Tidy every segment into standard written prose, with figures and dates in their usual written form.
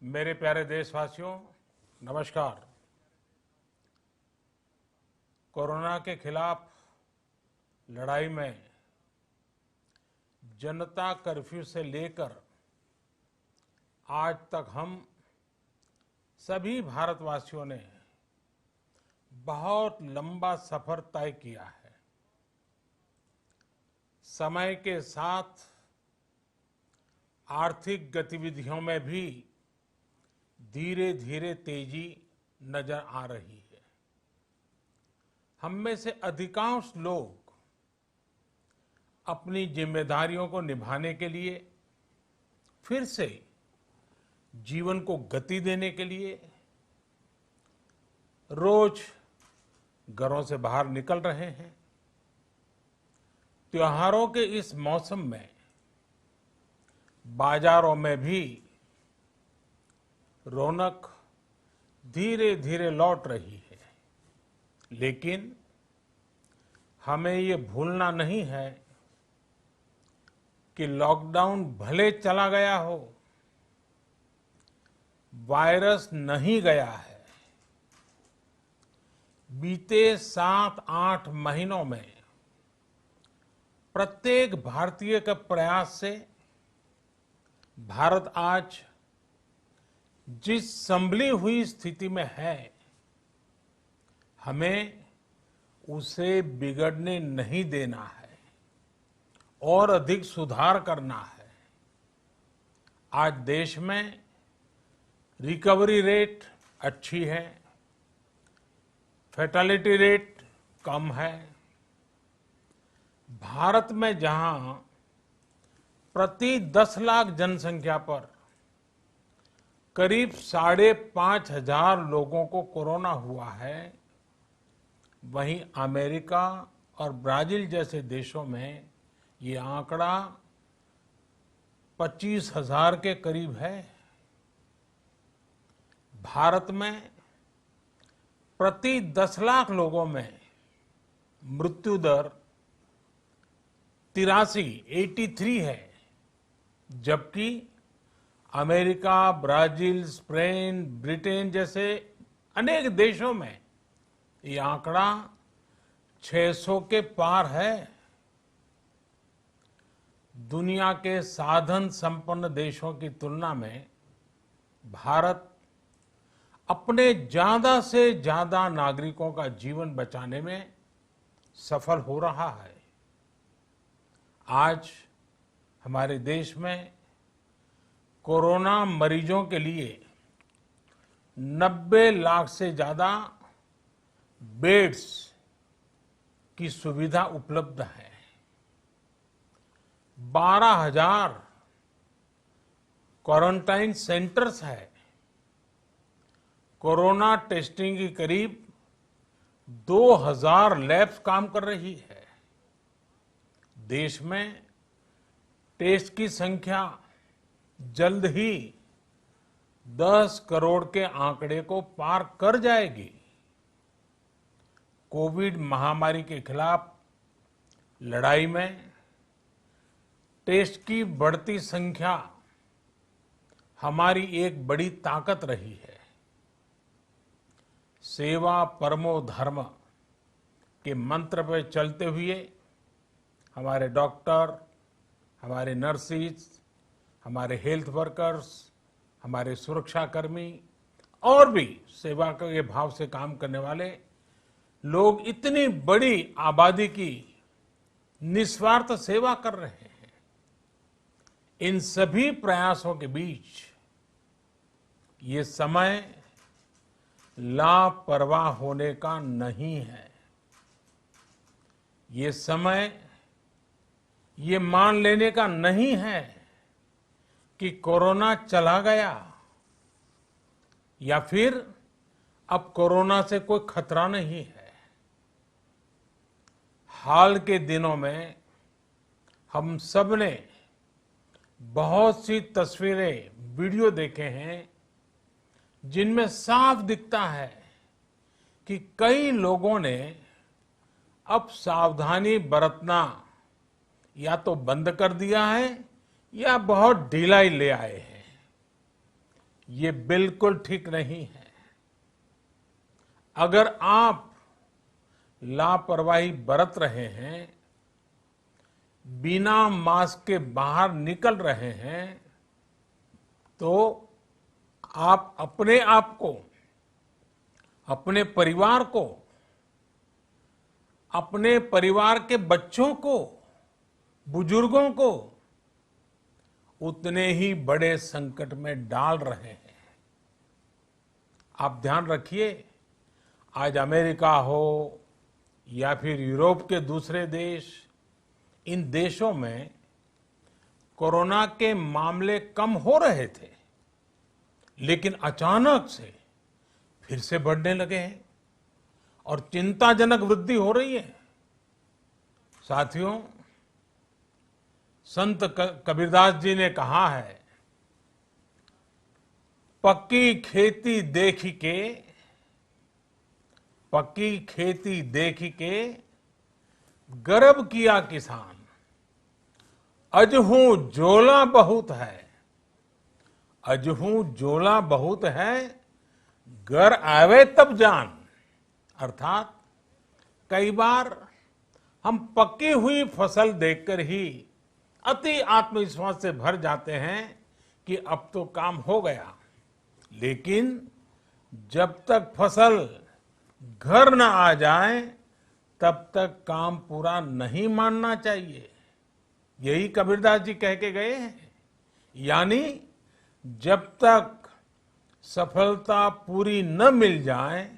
मेरे प्यारे देशवासियों, नमस्कार। कोरोना के खिलाफ लड़ाई में जनता कर्फ्यू से लेकर आज तक हम सभी भारतवासियों ने बहुत लंबा सफर तय किया है। समय के साथ आर्थिक गतिविधियों में भी धीरे धीरे तेजी नजर आ रही है। हम में से अधिकांश लोग अपनी जिम्मेदारियों को निभाने के लिए, फिर से जीवन को गति देने के लिए रोज घरों से बाहर निकल रहे हैं। त्योहारों के इस मौसम में बाजारों में भी रौनक धीरे धीरे लौट रही है, लेकिन हमें ये भूलना नहीं है कि लॉकडाउन भले चला गया हो, वायरस नहीं गया है। बीते 7-8 महीनों में प्रत्येक भारतीय के प्रयास से भारत आज जिस संभली हुई स्थिति में है, हमें उसे बिगड़ने नहीं देना है और अधिक सुधार करना है। आज देश में रिकवरी रेट अच्छी है, फैटेलिटी रेट कम है। भारत में जहां प्रति 10 लाख जनसंख्या पर करीब 5,500 लोगों को कोरोना हुआ है, वहीं अमेरिका और ब्राजील जैसे देशों में ये आंकड़ा 25,000 के करीब है। भारत में प्रति 10 लाख लोगों में मृत्यु दर 83 है, जबकि अमेरिका, ब्राजील, स्पेन, ब्रिटेन जैसे अनेक देशों में ये आंकड़ा 600 के पार है। दुनिया के साधन संपन्न देशों की तुलना में भारत अपने ज्यादा से ज्यादा नागरिकों का जीवन बचाने में सफल हो रहा है। आज हमारे देश में कोरोना मरीजों के लिए 90 लाख से ज्यादा बेड्स की सुविधा उपलब्ध है। 12,000 क्वारंटाइन सेंटर्स है। कोरोना टेस्टिंग की करीब 2,000 लैब्स काम कर रही है। देश में टेस्ट की संख्या जल्द ही 10 करोड़ के आंकड़े को पार कर जाएगी। कोविड महामारी के खिलाफ लड़ाई में टेस्ट की बढ़ती संख्या हमारी एक बड़ी ताकत रही है। सेवा परमो धर्म के मंत्र पर चलते हुए हमारे डॉक्टर, हमारे नर्सिस, हमारे हेल्थ वर्कर्स, हमारे सुरक्षाकर्मी और भी सेवा के भाव से काम करने वाले लोग इतनी बड़ी आबादी की निस्वार्थ सेवा कर रहे हैं। इन सभी प्रयासों के बीच ये समय लापरवाह होने का नहीं है। ये समय ये मान लेने का नहीं है कि कोरोना चला गया या फिर अब कोरोना से कोई खतरा नहीं है। हाल के दिनों में हम सब ने बहुत सी तस्वीरें, वीडियो देखे हैं जिनमें साफ दिखता है कि कई लोगों ने अब सावधानी बरतना या तो बंद कर दिया है या बहुत ढिलाई ले आए हैं। ये बिल्कुल ठीक नहीं है। अगर आप लापरवाही बरत रहे हैं, बिना मास्क के बाहर निकल रहे हैं, तो आप अपने आप को, अपने परिवार को, अपने परिवार के बच्चों को, बुजुर्गों को उतने ही बड़े संकट में डाल रहे हैं। आप ध्यान रखिए, आज अमेरिका हो या फिर यूरोप के दूसरे देश, इन देशों में कोरोना के मामले कम हो रहे थे, लेकिन अचानक से फिर से बढ़ने लगे हैं और चिंताजनक वृद्धि हो रही है। साथियों, संत कबीरदास जी ने कहा है, पक्की खेती देखी के, पक्की खेती देखी के गर्व किया किसान, अजहू जोला बहुत है, अजहू जोला बहुत है, घर आवे तब जान। अर्थात कई बार हम पक्की हुई फसल देखकर ही अति आत्मविश्वास से भर जाते हैं कि अब तो काम हो गया, लेकिन जब तक फसल घर न आ जाए तब तक काम पूरा नहीं मानना चाहिए। यही कबीरदास जी कह के गए हैं। यानी जब तक सफलता पूरी न मिल जाए,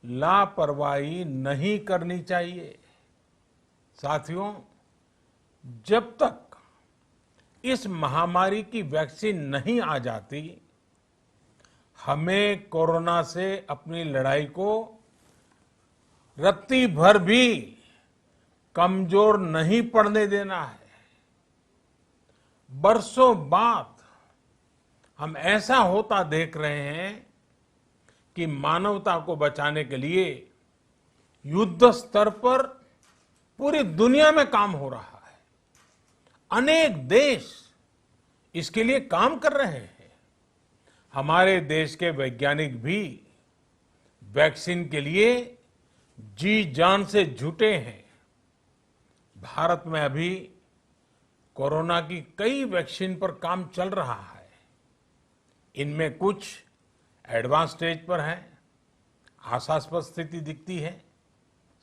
लापरवाही नहीं करनी चाहिए। साथियों, जब तक इस महामारी की वैक्सीन नहीं आ जाती, हमें कोरोना से अपनी लड़ाई को रत्ती भर भी कमजोर नहीं पड़ने देना है। बरसों बाद हम ऐसा होता देख रहे हैं कि मानवता को बचाने के लिए युद्ध स्तर पर पूरी दुनिया में काम हो रहा है। अनेक देश इसके लिए काम कर रहे हैं। हमारे देश के वैज्ञानिक भी वैक्सीन के लिए जी जान से जुटे हैं। भारत में अभी कोरोना की कई वैक्सीन पर काम चल रहा है। इनमें कुछ एडवांस स्टेज पर है, आशास्पद स्थिति दिखती है।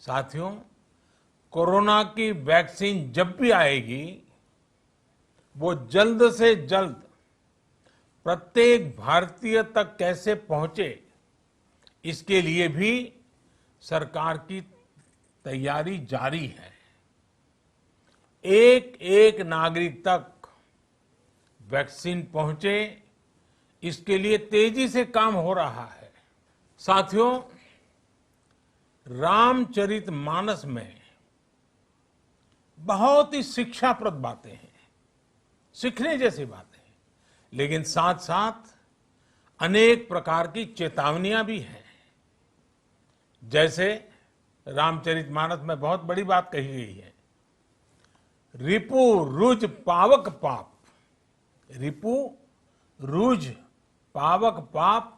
साथियों, कोरोना की वैक्सीन जब भी आएगी, वो जल्द से जल्द प्रत्येक भारतीय तक कैसे पहुंचे, इसके लिए भी सरकार की तैयारी जारी है। एक एक नागरिक तक वैक्सीन पहुंचे, इसके लिए तेजी से काम हो रहा है। साथियों, रामचरितमानस में बहुत ही शिक्षाप्रद बातें हैं, सीखने जैसी बातें हैं, लेकिन साथ साथ अनेक प्रकार की चेतावनियां भी हैं। जैसे रामचरितमानस में बहुत बड़ी बात कही गई है, रिपु रुज पावक पाप, रिपु रुज पावक पाप,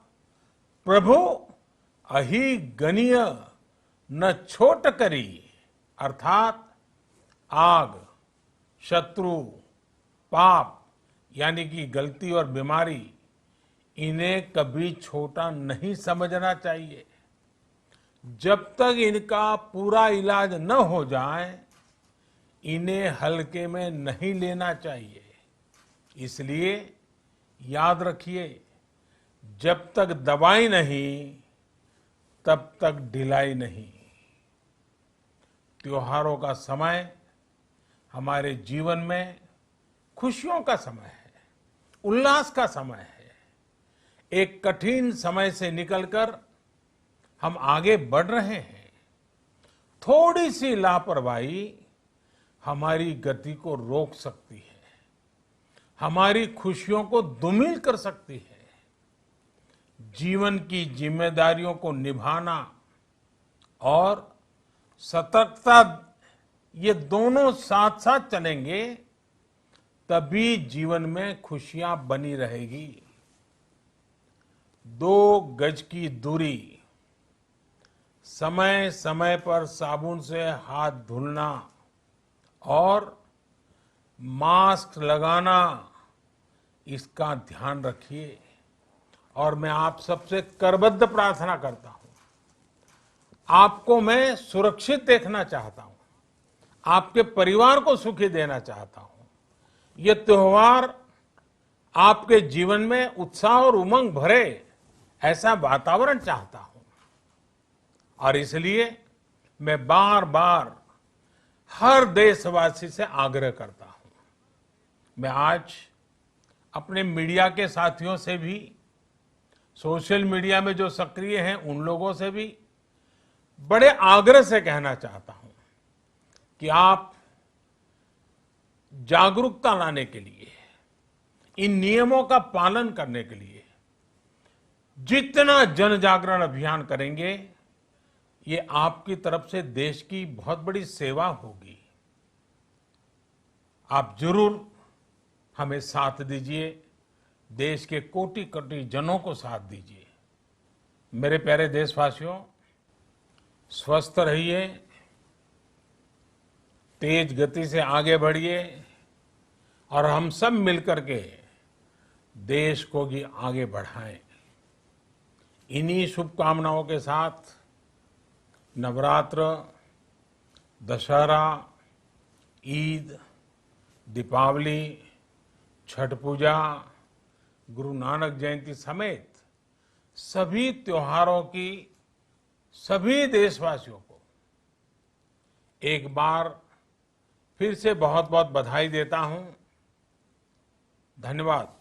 प्रभु अहि गनीय न छोट करी। अर्थात आग, शत्रु, पाप यानी कि गलती और बीमारी, इन्हें कभी छोटा नहीं समझना चाहिए। जब तक इनका पूरा इलाज न हो जाए, इन्हें हल्के में नहीं लेना चाहिए। इसलिए याद रखिए, जब तक दवाई नहीं, तब तक ढिलाई नहीं। त्योहारों का समय हमारे जीवन में खुशियों का समय है, उल्लास का समय है। एक कठिन समय से निकलकर हम आगे बढ़ रहे हैं। थोड़ी सी लापरवाही हमारी गति को रोक सकती है, हमारी खुशियों को धूमिल कर सकती है। जीवन की जिम्मेदारियों को निभाना और सतर्कता, ये दोनों साथ साथ चलेंगे, तभी जीवन में खुशियां बनी रहेगी। 2 गज की दूरी, समय समय पर साबुन से हाथ धुलना और मास्क लगाना, इसका ध्यान रखिए। और मैं आप सबसे करबद्ध प्रार्थना करता हूं, आपको मैं सुरक्षित देखना चाहता हूं, आपके परिवार को सुखी देना चाहता हूं। ये त्योहार आपके जीवन में उत्साह और उमंग भरे, ऐसा वातावरण चाहता हूं। और इसलिए मैं बार बार हर देशवासी से आग्रह करता हूं। मैं आज अपने मीडिया के साथियों से भी, सोशल मीडिया में जो सक्रिय हैं उन लोगों से भी बड़े आग्रह से कहना चाहता हूं कि आप जागरूकता लाने के लिए, इन नियमों का पालन करने के लिए जितना जन जागरण अभियान करेंगे, ये आपकी तरफ से देश की बहुत बड़ी सेवा होगी। आप जरूर हमें साथ दीजिए, देश के कोटि कोटि जनों को साथ दीजिए। मेरे प्यारे देशवासियों, स्वस्थ रहिए, तेज गति से आगे बढ़िए और हम सब मिलकर के देश को भी आगे बढ़ाएं। इन्हीं शुभकामनाओं के साथ नवरात्र, दशहरा, ईद, दीपावली, छठ पूजा, गुरु नानक जयंती समेत सभी त्योहारों की सभी देशवासियों को एक बार फिर से बहुत बहुत बधाई देता हूं। धन्यवाद।